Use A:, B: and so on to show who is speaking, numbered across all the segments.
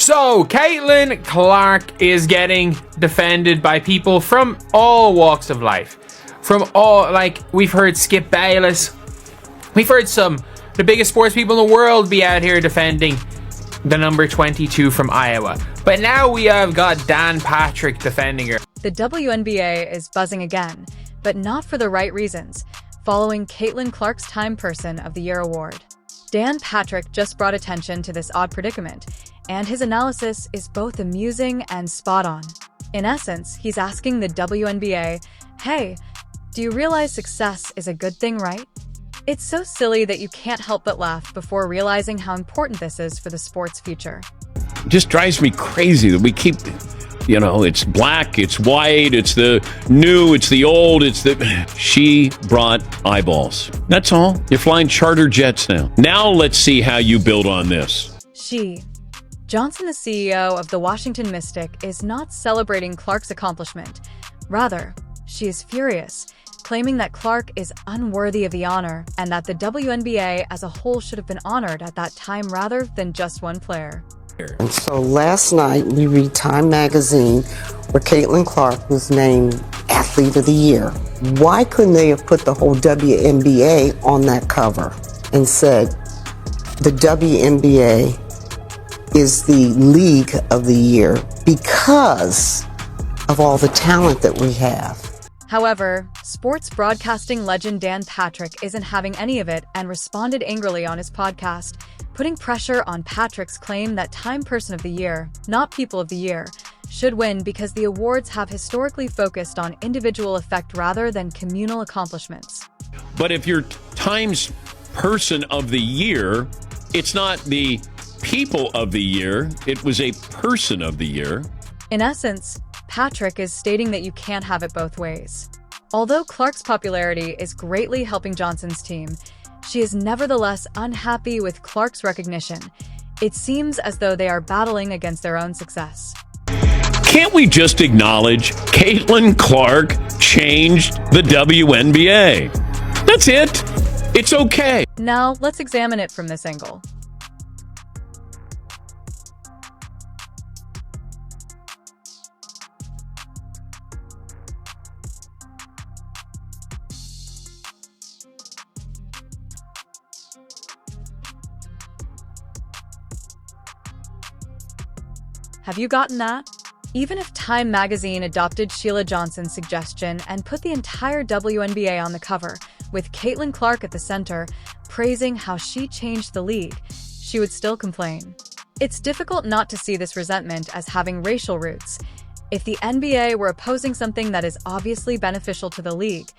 A: So, Caitlin Clark is getting defended by people from all walks of life. From all, like, we've heard Skip Bayless. We've heard the biggest sports people in the world be out here defending the number 22 from Iowa. But now we have got Dan Patrick defending her.
B: The WNBA is buzzing again, but not for the right reasons, following Caitlin Clark's Time Person of the Year award. Dan Patrick just brought attention to this odd predicament, and his analysis is both amusing and spot on. In essence, he's asking the WNBA, hey, do you realize success is a good thing, right? It's so silly that you can't help but laugh before realizing how important this is for the sport's future.
C: It just drives me crazy that we keep, it's black, it's white, it's the new, it's the old, She brought eyeballs. That's all. You're flying charter jets now. Now let's see how you build on this.
B: Johnson, the CEO of the Washington Mystic, is not celebrating Clark's accomplishment. Rather, she is furious, claiming that Clark is unworthy of the honor and that the WNBA as a whole should have been honored at that time rather than just one player.
D: And so last night we read Time magazine where Caitlin Clark was named Athlete of the Year. Why couldn't they have put the whole WNBA on that cover and said the WNBA is the league of the year because of all the talent that we have?
B: However, sports broadcasting legend Dan Patrick isn't having any of it and responded angrily on his podcast, putting pressure on Patrick's claim that Time Person of the Year, not People of the Year, should win because the awards have historically focused on individual effect rather than communal accomplishments.
C: But if you're Time's Person of the Year, it's not the People of the Year, it was a Person of the Year.
B: In essence, Patrick is stating that you can't have it both ways. Although Clark's popularity is greatly helping Johnson's team, she is nevertheless unhappy with Clark's recognition. It seems as though they are battling against their own success.
C: Can't we just acknowledge Caitlin Clark changed the WNBA? That's it. It's okay.
B: Now, let's examine it from this angle. Have you gotten that? Even if Time magazine adopted Sheila Johnson's suggestion and put the entire WNBA on the cover, with Caitlin Clark at the center, praising how she changed the league, she would still complain. It's difficult not to see this resentment as having racial roots. If the NBA were opposing something that is obviously beneficial to the league,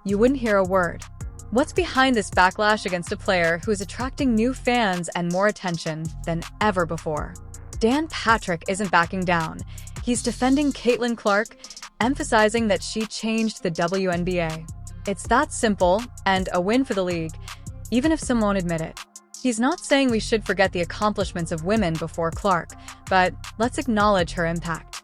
B: you wouldn't hear a word. What's behind this backlash against a player who is attracting new fans and more attention than ever before? Dan Patrick isn't backing down. He's defending Caitlin Clark, emphasizing that she changed the WNBA. It's that simple, and a win for the league, even if some won't admit it. He's not saying we should forget the accomplishments of women before Clark, but let's acknowledge her impact.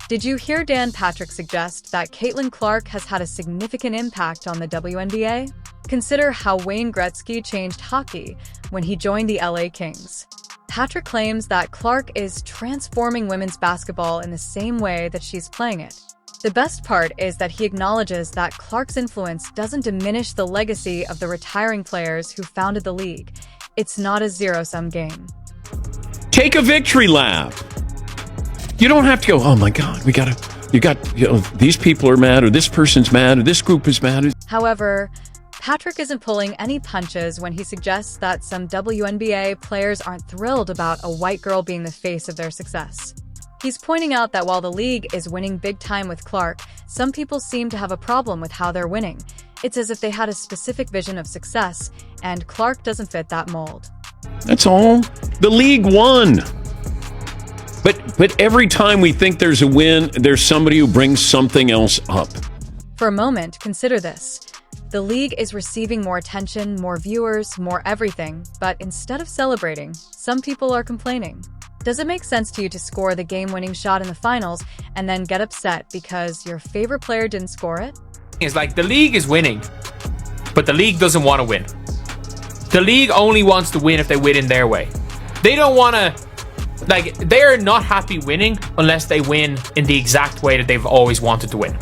B: Did you hear Dan Patrick suggest that Caitlin Clark has had a significant impact on the WNBA? Consider how Wayne Gretzky changed hockey when he joined the LA Kings. Patrick claims that Clark is transforming women's basketball in the same way that she's playing it. The best part is that he acknowledges that Clark's influence doesn't diminish the legacy of the retiring players who founded the league. It's not a zero-sum game.
C: Take a victory lap. You don't have to go, oh my God, these people are mad, or this person's mad, or this group is mad.
B: However, Patrick isn't pulling any punches when he suggests that some WNBA players aren't thrilled about a white girl being the face of their success. He's pointing out that while the league is winning big time with Clark, some people seem to have a problem with how they're winning. It's as if they had a specific vision of success, and Clark doesn't fit that mold.
C: That's all. The league won. But every time we think there's a win, there's somebody who brings something else up.
B: For a moment, consider this. The league is receiving more attention, more viewers, more everything, but instead of celebrating, some people are complaining. Does it make sense to you to score the game-winning shot in the finals and then get upset because your favorite player didn't score it?
A: It's like the league is winning, but the league doesn't want to win. The league only wants to win if they win in their way. They don't want to, like, they're not happy winning unless they win in the exact way that they've always wanted to win.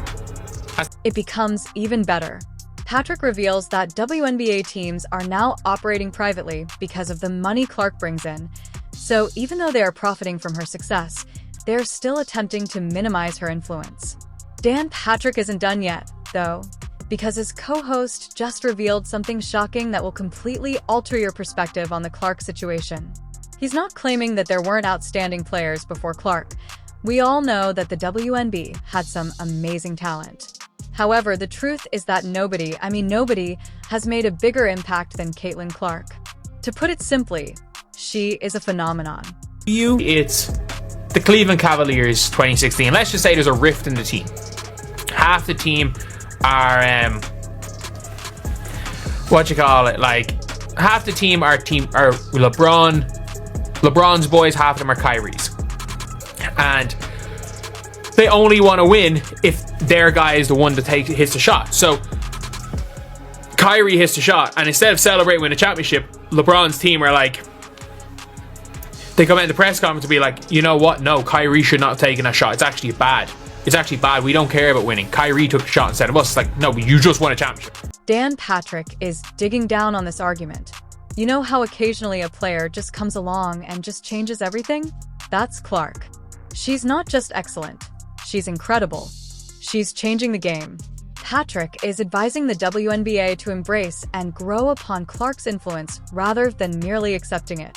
B: It becomes even better. Patrick reveals that WNBA teams are now operating privately because of the money Clark brings in. So even though they are profiting from her success, they're still attempting to minimize her influence. Dan Patrick isn't done yet, though, because his co-host just revealed something shocking that will completely alter your perspective on the Clark situation. He's not claiming that there weren't outstanding players before Clark. We all know that the WNBA had some amazing talent. However, the truth is that nobody has made a bigger impact than Caitlin Clark. To put it simply, she is a phenomenon.
A: It's the Cleveland Cavaliers 2016. Let's just say there's a rift in the team. Half the team are half the team are LeBron's boys, half of them are Kyrie's. And they only want to win if their guy is the one that hits the shot. So Kyrie hits the shot, and instead of celebrating with a championship, LeBron's team are like, they come out in the press conference to be like, you know what? No, Kyrie should not have taken that shot. It's actually bad. It's actually bad. We don't care about winning. Kyrie took the shot instead of us. It's like, no, but you just won a championship.
B: Dan Patrick is digging down on this argument. You know how occasionally a player just comes along and just changes everything? That's Clark. She's not just excellent. She's incredible. She's changing the game. Patrick is advising the WNBA to embrace and grow upon Clark's influence rather than merely accepting it.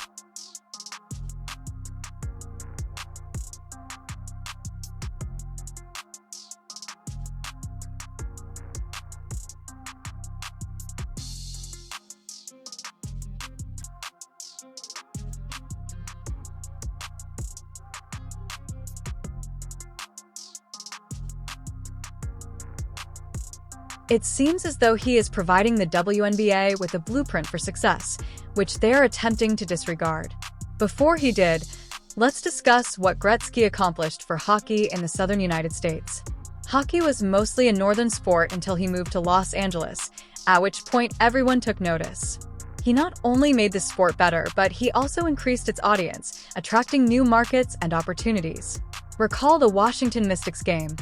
B: It seems as though he is providing the WNBA with a blueprint for success, which they're attempting to disregard. Before he did, let's discuss what Gretzky accomplished for hockey in the southern United States. Hockey was mostly a northern sport until he moved to Los Angeles, at which point everyone took notice. He not only made the sport better, but he also increased its audience, attracting new markets and opportunities. Recall the Washington Mystics game,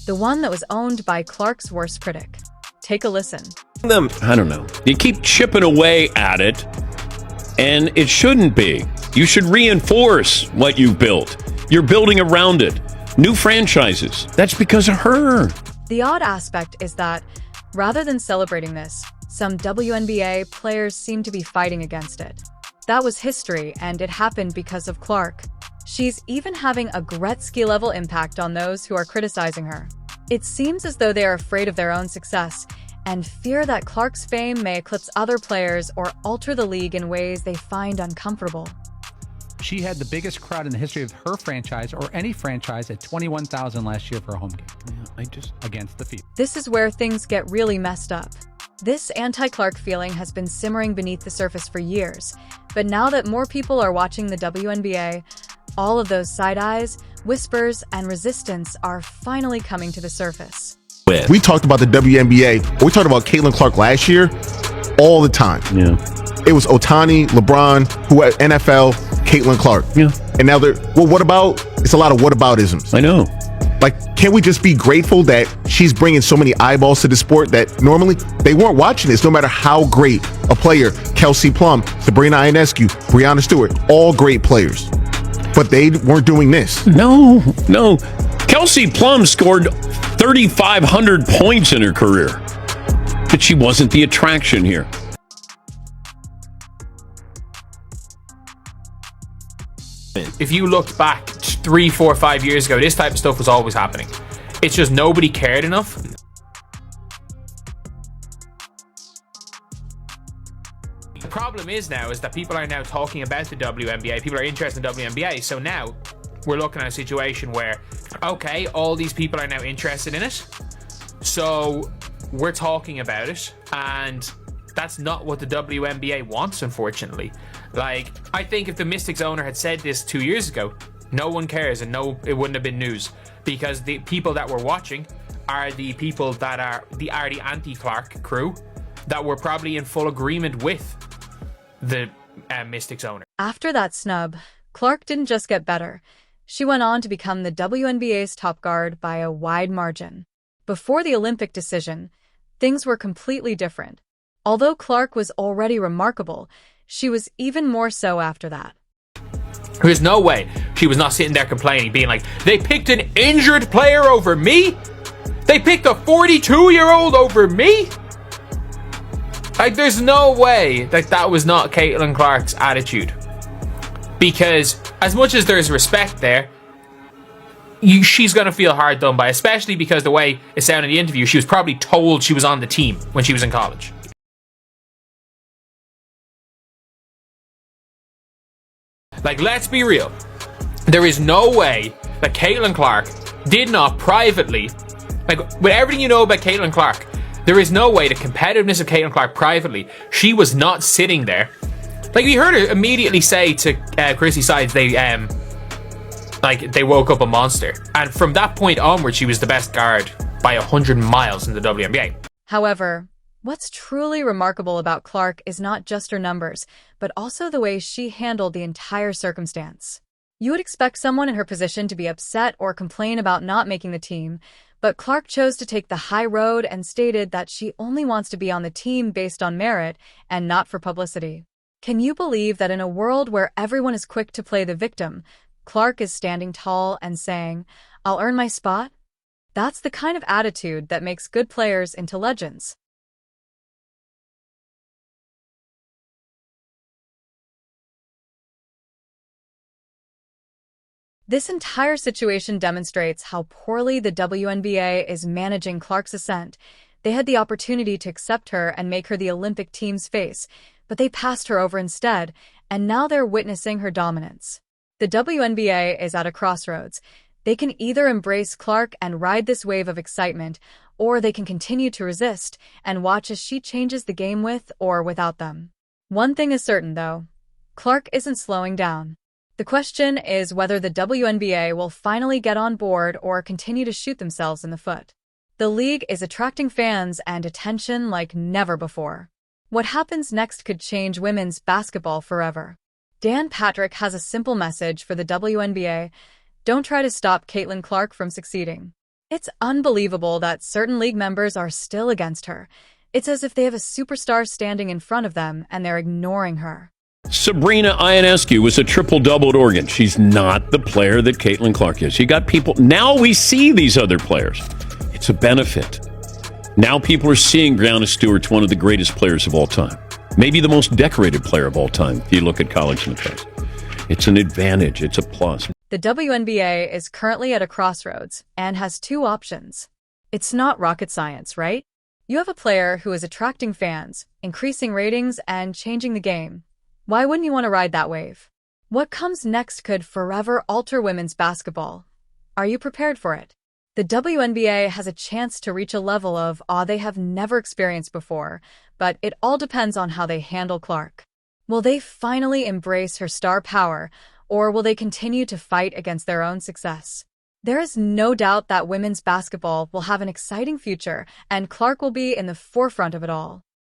B: the one that was owned by Clark's worst critic. Take a listen.
C: I don't know. You keep chipping away at it, and it shouldn't be. You should reinforce what you've built. You're building around it. New franchises. That's because of her.
B: The odd aspect is that, rather than celebrating this, some WNBA players seem to be fighting against it. That was history, and it happened because of Clark. She's even having a Gretzky-level impact on those who are criticizing her. It seems as though they are afraid of their own success and fear that Clark's fame may eclipse other players or alter the league in ways they find uncomfortable.
E: She had the biggest crowd in the history of her franchise or any franchise at 21,000 last year for a home game. Against the Fever.
B: This is where things get really messed up. This anti-Clark feeling has been simmering beneath the surface for years, but now that more people are watching the WNBA, all of those side eyes, whispers, and resistance are finally coming to the surface.
F: We talked about the WNBA, we talked about Caitlin Clark last year all the time.
C: Yeah.
F: It was Otani, LeBron, who at NFL, Caitlin Clark.
C: Yeah.
F: And now they're, well, what about? It's a lot of whataboutisms.
C: I know.
F: Like, can't we just be grateful that she's bringing so many eyeballs to the sport that normally they weren't watching this, no matter how great a player, Kelsey Plum, Sabrina Ionescu, Breonna Stewart, all great players. But they weren't doing this.
C: No. Kelsey Plum scored 3,500 points in her career. But she wasn't the attraction here.
A: If you looked back 3, 4, 5 years ago, this type of stuff was always happening. It's just nobody cared enough. The problem is that people are now talking about the WNBA. People are interested in WNBA. So now we're looking at a situation where, okay, all these people are now interested in it. So we're talking about it, and that's not what the WNBA wants, unfortunately. Like, I think if the Mystics owner had said this 2 years ago, no one cares, and no, it wouldn't have been news, because the people that were watching are the people that are the anti-Clark crew that were probably in full agreement with the Mystics owner.
B: After that snub, Clark didn't just get better. She went on to become the WNBA's top guard by a wide margin. Before the Olympic decision, things were completely different. Although Clark was already remarkable, she was even more so after that.
A: There's no way she was not sitting there complaining, being like, they picked an injured player over me? They picked a 42-year-old over me? Like, there's no way that that was not Caitlin Clark's attitude. Because as much as there's respect there, she's going to feel hard done by, especially because the way it sounded in the interview, she was probably told she was on the team when she was in college. Like, let's be real. There is no way that Caitlin Clark did not privately, like, with everything you know about Caitlin Clark, there is no way the competitiveness of Caitlin Clark privately, she was not sitting there. Like, we heard her immediately say to Chrissy Sides they woke up a monster. And from that point onward, she was the best guard by 100 miles in the WNBA.
B: However, what's truly remarkable about Clark is not just her numbers, but also the way she handled the entire circumstance. You would expect someone in her position to be upset or complain about not making the team, but Clark chose to take the high road and stated that she only wants to be on the team based on merit and not for publicity. Can you believe that in a world where everyone is quick to play the victim, Clark is standing tall and saying, "I'll earn my spot"? That's the kind of attitude that makes good players into legends. This entire situation demonstrates how poorly the WNBA is managing Clark's ascent. They had the opportunity to accept her and make her the Olympic team's face, but they passed her over instead, and now they're witnessing her dominance. The WNBA is at a crossroads. They can either embrace Clark and ride this wave of excitement, or they can continue to resist and watch as she changes the game with or without them. One thing is certain, though. Clark isn't slowing down. The question is whether the WNBA will finally get on board or continue to shoot themselves in the foot. The league is attracting fans and attention like never before. What happens next could change women's basketball forever. Dan Patrick has a simple message for the WNBA. Don't try to stop Caitlin Clark from succeeding. It's unbelievable that certain league members are still against her. It's as if they have a superstar standing in front of them and they're ignoring her.
C: Sabrina Ionescu was a triple-double at Oregon. She's not the player that Caitlin Clark is. You got people. Now we see these other players. It's a benefit. Now people are seeing Breanna Stewart's one of the greatest players of all time. Maybe the most decorated player of all time, if you look at college lacrosse. It's an advantage. It's a plus.
B: The WNBA is currently at a crossroads and has two options. It's not rocket science, right? You have a player who is attracting fans, increasing ratings, and changing the game. Why wouldn't you want to ride that wave? What comes next could forever alter women's basketball. Are you prepared for it? The WNBA has a chance to reach a level of awe they have never experienced before, but it all depends on how they handle Clark. Will they finally embrace her star power, or will they continue to fight against their own success? There is no doubt that women's basketball will have an exciting future, and Clark will be in the forefront of it all.